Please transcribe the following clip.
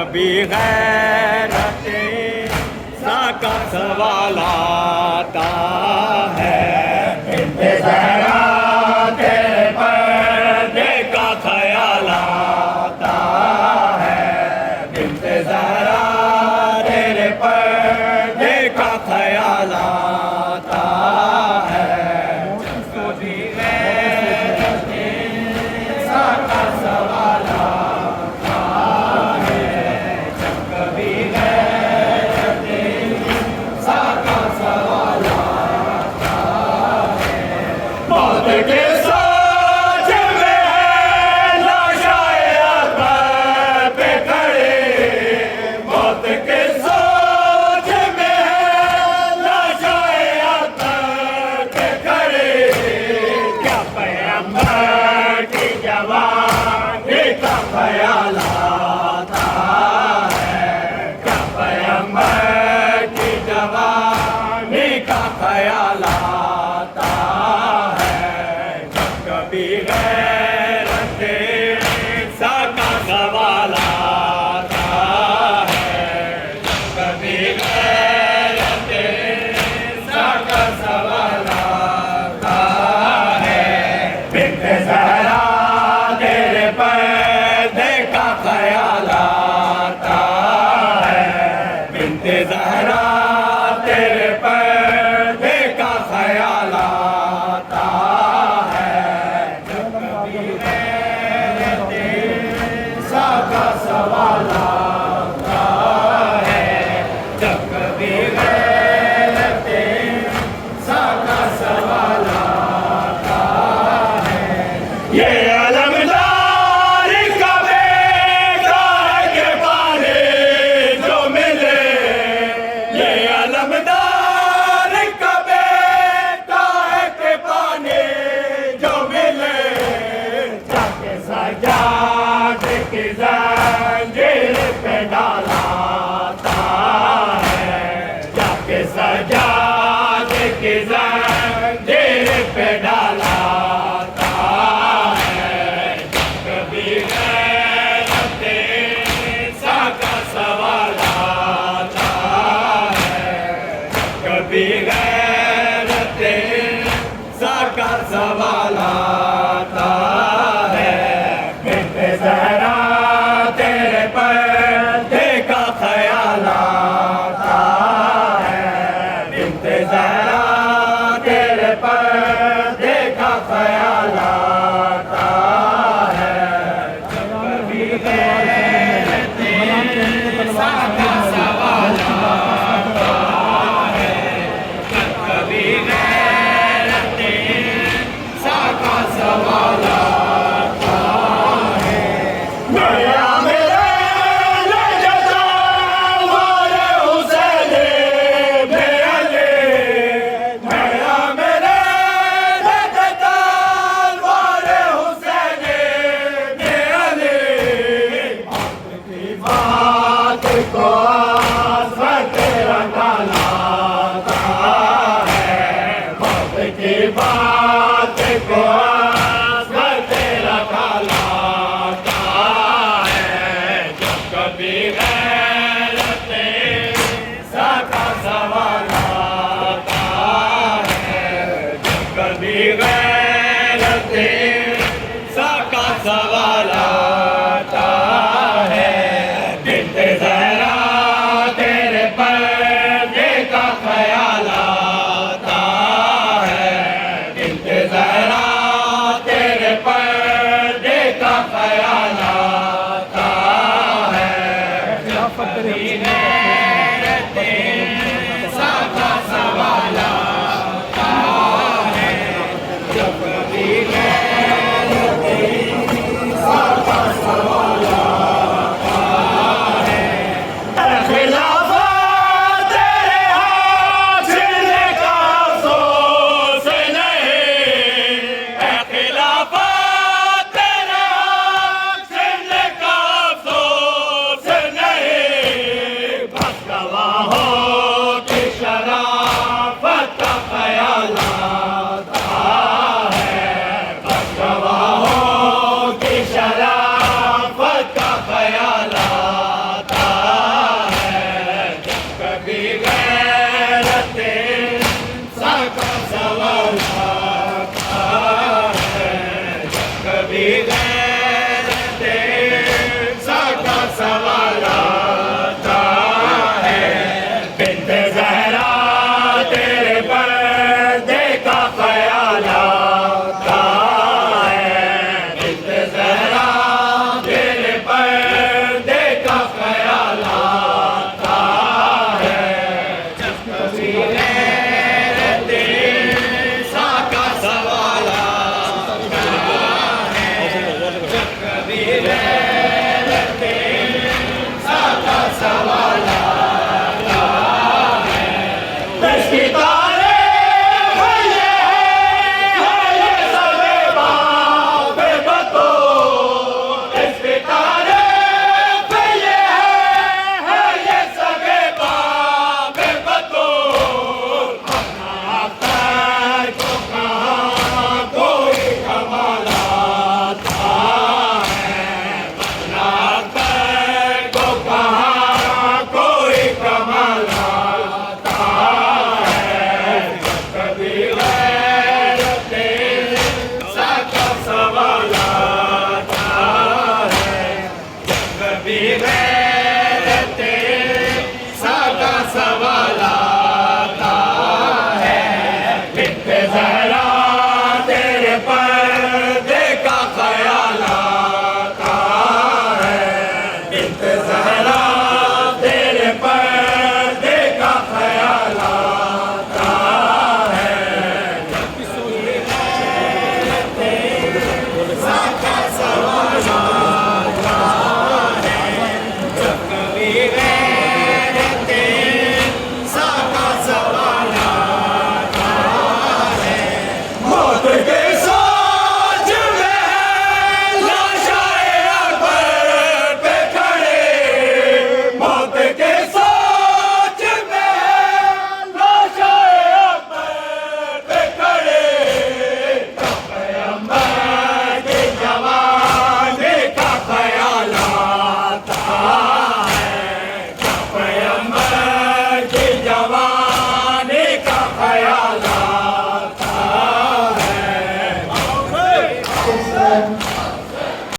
कभी गैरते सा का सवाल आता है। बिन्ते ज़हरा तेरे पर्दे का ख्याल आता है। बिन्ते ज़हरा तेरे पर्दे का ख्याल आता है। कभी गैरते सा का सवाल आता है। कभी गैरते सा का सवाल आता है। मौत के साथ में है लाशाए अकबर पे खड़े। मौत के साथ में है लाशाए अकबर पे खड़े। क्या पैगंबर की जवानी का ख्याल आता है। क्या पैगंबर की जवानी का ख्याल आता है। जब कभी गैरते सा का सवाल आता है। जब कभी गैरते सा का सवाल आता है। बिन्ते ज़हरा तेरे पर्दे का ख्याल आता है। बिन्ते ज़हरा तेरे पर्दे का ख्याल आता है। जब कभी गैरते सा का सवाल आता है। जब कभी गैरते सा का सवाल आता है। ये अलमदार का बेटा है के पाले जो मिले। ये अलमदार का बेटा है के पाने जो मिले। जाके सजाद की जंजीर पे डालाता है। जाके सजाद की जंजीर पे डालाता है। कभी गैरते सा का सवाल आता है। कभी गैरते सा का सवाल आता है। बिन्ते ज़हरा तेरे पर्दे का ख्याल आता है। बिन्ते ज़हरा तेरे पर्दे का ख्याल आता है। कभी गैरते सा का सवाल आता है। कभी गैरते सा का सवाल आता है। मेरा मेरे लजदा वारे हुसैन बेअले। मेरा मेरे लजदा वारे हुसैन बेअले। आपकी बात को आसमत रंगा लाता है। आपकी बात को आसमत रंगा लाता है। जब कभी गैरते सा का सवाल आता है। जब कभी गैरते सा का सवाल आता है। बिन्ते ज़हरा तेरे पर्दे का ख्याल आता है। बिन्ते ज़हरा तेरे पर्दे का ख्याल आता है। कभी